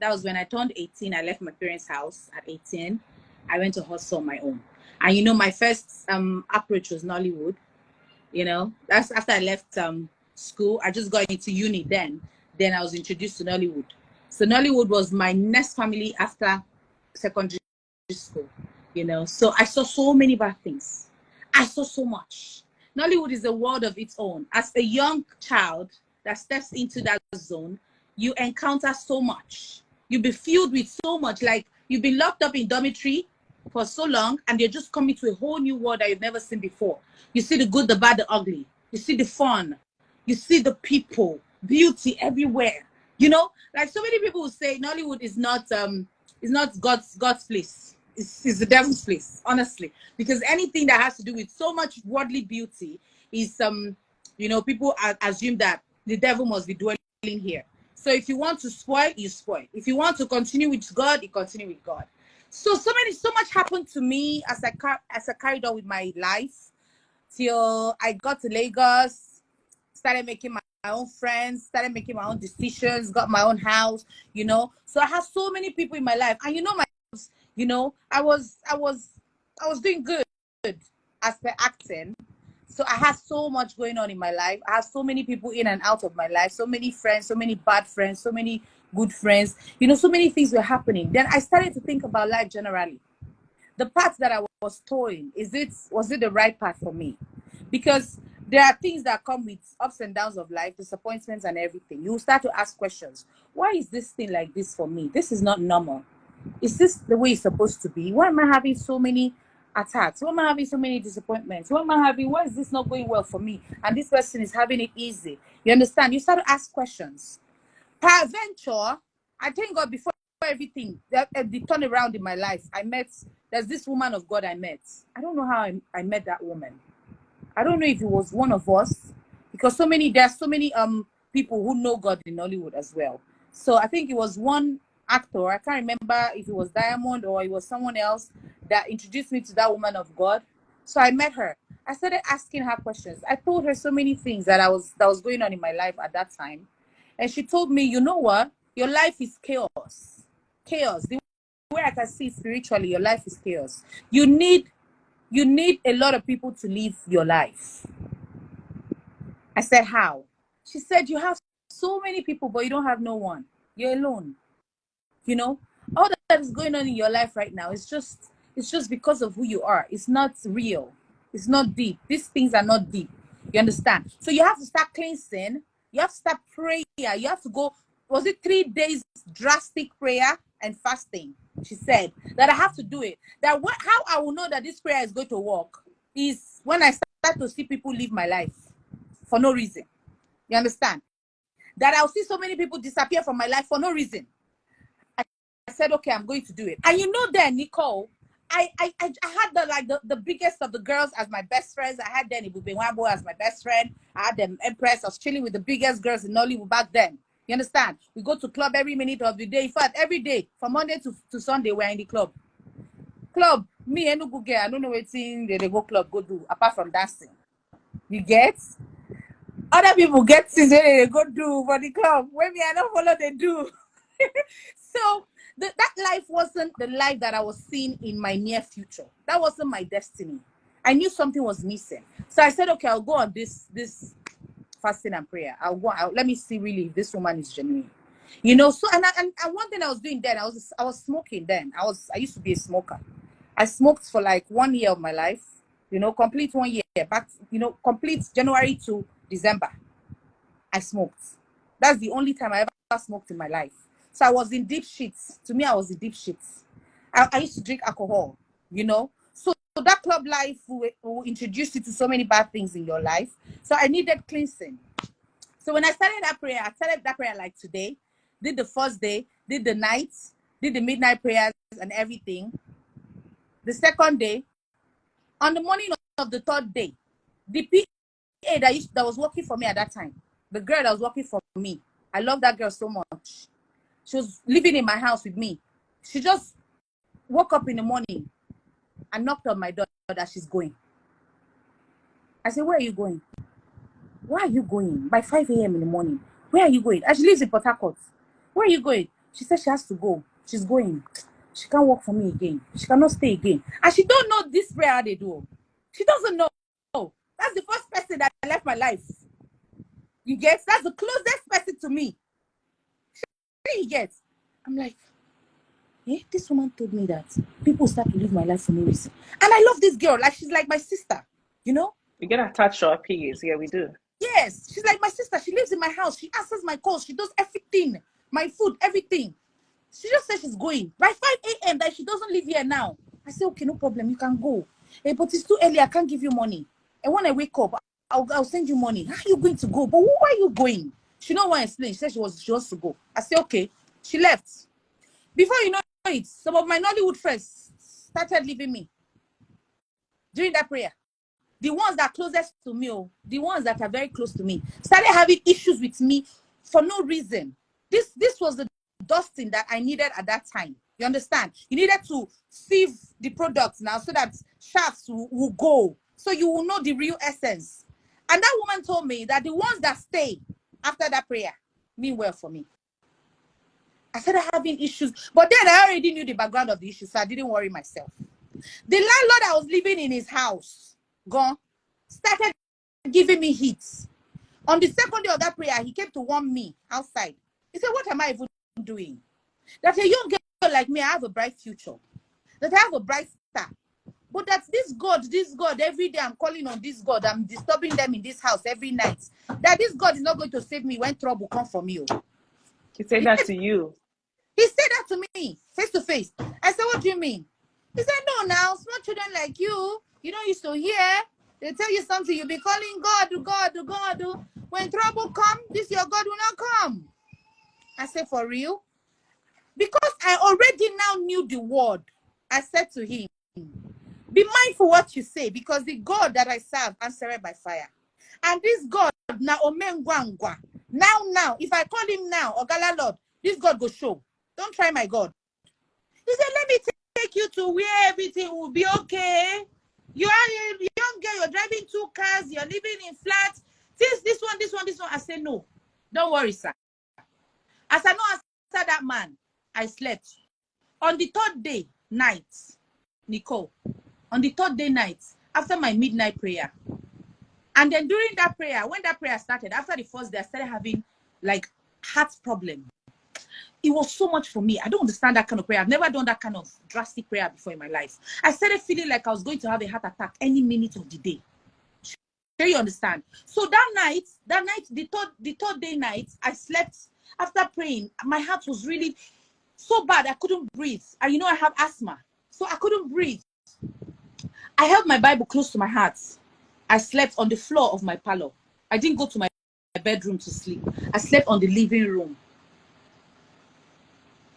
That was when I turned 18. I left my parents' house at 18. I went to hustle on my own. And you know, my first approach was Nollywood. You know, that's after I left school. I just got into uni then. Then I was introduced to Nollywood. So Nollywood was my next family after secondary school. You know, so I saw so many bad things. I saw so much. Nollywood is a world of its own. As a young child that steps into that zone, you encounter so much. You'll be filled with so much. Like you've been locked up in dormitory for so long, and you're just coming to a whole new world that you've never seen before. You see the good, the bad, the ugly. You see the fun. You see the people, beauty everywhere. You know, like so many people will say Nollywood is not God's place. It's the devil's place, honestly. Because anything that has to do with so much worldly beauty is you know, people assume that the devil must be dwelling here. So if you want to spoil, you spoil. If you want to continue with God, you continue with God. So much happened to me as I carried on with my life till I got to Lagos, started making my own friends, started making my own decisions, got my own house, you know. So I have so many people in my life, and you know, I was doing good as per acting. So I had so much going on in my life. I had so many people in and out of my life, so many friends, so many bad friends, so many good friends. You know, so many things were happening. Then I started to think about life generally. The path that I was towing, was it the right path for me? Because there are things that come with ups and downs of life, disappointments and everything. You will start to ask questions. Why is this thing like this for me? This is not normal. Is this the way it's supposed to be? Why am I having so many attacks? Why am I having so many disappointments? Why is this not going well for me? And this person is having it easy. You understand? You start to ask questions. Peradventure, I thank God before everything, the turnaround in my life, there's this woman of God I met. I don't know how I met that woman. I don't know if it was one of us, because there are so many people who know God in Nollywood as well. So I think it was one actor. I can't remember if it was Diamond or it was someone else that introduced me to that woman of God. So I met her. I started asking her questions. I told her so many things that was going on in my life at that time. And she told me, you know what? Your life is chaos. Chaos. The way I can see spiritually, your life is chaos. You need a lot of people to live your life. I said, how? She said, you have so many people, but you don't have no one. You're alone. You know, all that is going on in your life right now, it's just because of who you are. It's not real. It's not deep. These things are not deep. You understand? So you have to start cleansing. You have to start prayer. You have to go, was it 3 days drastic prayer and fasting? She said that I have to do it. How I will know that this prayer is going to work is when I start to see people live my life for no reason. You understand? That I'll see so many people disappear from my life for no reason. I said, okay, I'm going to do it. And you know then, Nicole, I had the biggest of the girls as my best friends. I had Denny Bubenwabo as my best friend. I had them Empress. I was chilling with the biggest girls in Nollywood back then. You understand? We go to club every minute of the day. In fact, every day, from Monday to Sunday, we're in the club. Me and Ugu girl, I don't know what thing they go club go do, apart from dancing. You get? Other people get things they go do for the club. When me, I don't follow, they do. So that life wasn't the life that I was seeing in my near future. That wasn't my destiny. I knew something was missing. So I said, okay, I'll go on this fasting and prayer. Let me see really if this woman is genuine. You know, so and one thing I was doing then, I was smoking then. I used to be a smoker. I smoked for like 1 year of my life, you know, complete 1 year, back, you know, complete January to December. I smoked. That's the only time I ever smoked in my life. So I was in deep shits. To me, I was in deep shits. I used to drink alcohol, you know. So that club life will introduce you to so many bad things in your life. So I needed cleansing. So when I started that prayer like today, did the first day, did the night, did the midnight prayers and everything. The second day, on the morning of the third day, the PA that was working for me at that time, the girl that was working for me, I love that girl so much. She was living in my house with me. She just woke up in the morning and knocked on my door that she's going. I said, where are you going? Why are you going? By 5 a.m. in the morning. Where are you going? And she lives in Port Harcourt. Where are you going? She said she has to go. She's going. She can't work for me again. She cannot stay again. And she don't know this prayer they do. She doesn't know. That's the first person that left my life. You get? That's the closest person to me. You get? I'm like, yeah, this woman told me that people start to live my life for no reason. And I love this girl. Like, she's like my sister, you know? We get attached to our peers. Yeah, we do. Yes, she's like my sister. She lives in my house. She answers my calls. She does everything. My food, everything. She just said she's going. By 5 a.m. that she doesn't live here now. I say, okay, no problem. You can go. Hey, but it's too early. I can't give you money. And when I wake up, I'll send you money. How are you going to go? But why are you going? She don't want to explain. She said she wants to go. I say, okay. She left. Before you know it, some of my Nollywood friends started leaving me during that prayer. The ones that are closest to me, the ones that are very close to me, started having issues with me for no reason. This was the dusting that I needed at that time. You understand? You needed to sieve the products now so that shafts will go. So you will know the real essence. And that woman told me that the ones that stay after that prayer mean well for me. I started having issues. But then I already knew the background of the issue, so I didn't worry myself. The landlord I was living in his house, gone, started giving me hits. On the second day of that prayer, he came to warn me outside. He said, what am I even doing? That a young girl like me, I have a bright future. That I have a bright star. But that this God, every day I'm calling on this God. I'm disturbing them in this house every night. That this God is not going to save me when trouble comes from you. He said that to you. He said that to me, face to face. I said, what do you mean? He said, no, now, small children like you don't used to hear. They tell you something, you'll be calling God. When trouble comes, this your God will not come. I said, for real? Because I already now knew the word, I said to him, be mindful what you say, because the God that I serve answered by fire. And this God, now, if I call him now, Ogala Lord, this God go show. Don't try my God. He said, let me take you to where everything will be okay. You are a young girl, you're driving 2 cars, you're living in flats. This one. I said, no, don't worry, sir. As I know, after that man, I slept. On the 3rd day night, Nicole, on the 3rd day night, after my midnight prayer, and then during that prayer, when that prayer started, after the 1st day, I started having like heart problem. It was so much for me. I don't understand that kind of prayer. I've never done that kind of drastic prayer before in my life. I started feeling like I was going to have a heart attack any minute of the day. Do you understand? So that night, the third day night, I slept after praying. My heart was really so bad. I couldn't breathe. And you know, I have asthma. So I couldn't breathe. I held my Bible close to my heart. I slept on the floor of my parlor. I didn't go to my bedroom to sleep. I slept on the living room.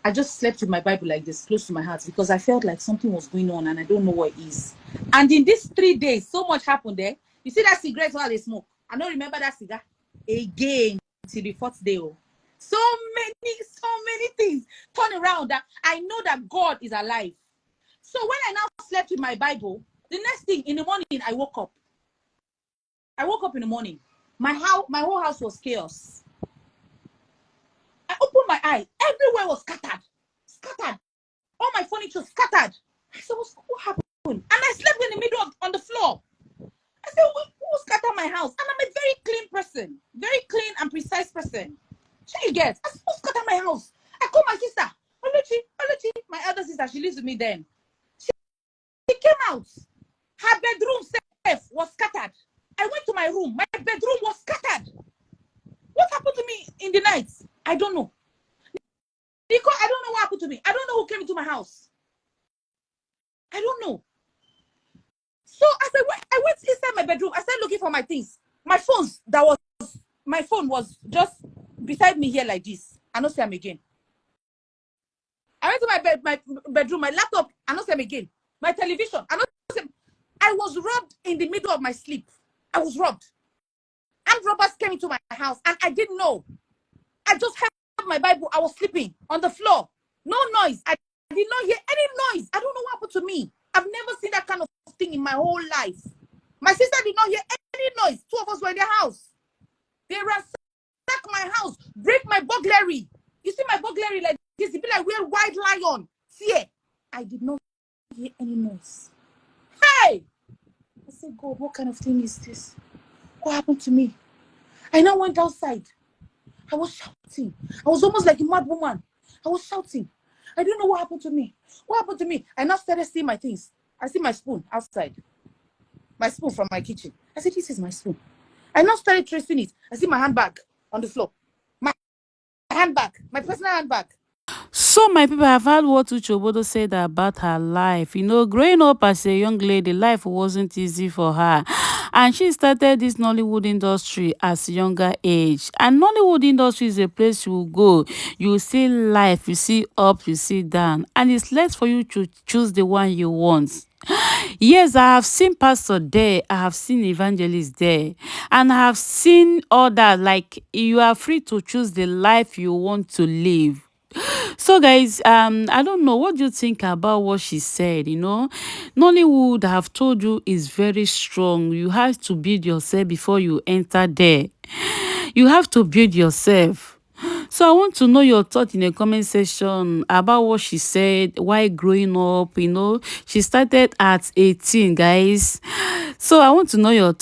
I just slept with my Bible like this, close to my heart, because I felt like something was going on and I don't know what it is. And in these 3 days, so much happened there. You see that cigarette while they smoke? I don't remember that cigar again till the 4th day. So many things turn around that I know that God is alive. So when I now slept with my Bible, the next thing in the morning, I woke up. I woke up in the morning. My whole house was chaos. I opened my eye. Everywhere was scattered. All my furniture scattered. I said, what happened? And I slept in the middle on the floor. I said, who scattered my house? And I'm a very clean person. Very clean and precise person. So you get? I said, who scattered my house? I called my sister. Oluchi, my elder sister, she lives with me then. She came out. Her bedroom safe was scattered. I went to my room. My bedroom was scattered. What happened to me in the night? I don't know. Because I don't know what happened to me. I don't know who came into my house. I don't know. So I went inside my bedroom. I started looking for my things. My phone was just beside me here like this. I don't see them again. I went to my bedroom, my laptop, I don't see them again. My television, I don't see them. I was robbed in the middle of my sleep. I was robbed. Armed robbers came into my house and I didn't know. I just held my Bible. I was sleeping on the floor. No noise. I did not hear any noise. I don't know what happened to me. I've never seen that kind of thing in my whole life. My sister did not hear any noise. 2 of us were in their house. They ransacked my house, break my burglary. You see my burglary like This be like real white lion. Fear. I did not hear any noise. Hey! I said, God, what kind of thing is this? What happened to me? I now went outside. I was shouting. I was almost like a mad woman. I was shouting. I don't know what happened to me. What happened to me? I now started seeing my things. I see my spoon outside. My spoon from my kitchen. I said, this is my spoon. I now started tracing it. I see my handbag on the floor. My handbag. My personal handbag. So my people have heard what Uche Ogbodo said about her life. Growing up as a young lady, life wasn't easy for her. And she started this Nollywood industry as a younger age. And Nollywood industry is a place you will go. You see life, you see up, you see down. And it's less for you to choose the one you want. Yes, I have seen pastor there, I have seen evangelist there, and I have seen other, like you are free to choose the life you want to live. So guys, I don't know, what do you think about what she said? Nollywood, I have told you, is very strong. You have to build yourself before you enter there. You have to build yourself. So I want to know your thought in the comment section about what she said. Why growing up, she started at 18, guys. So I want to know your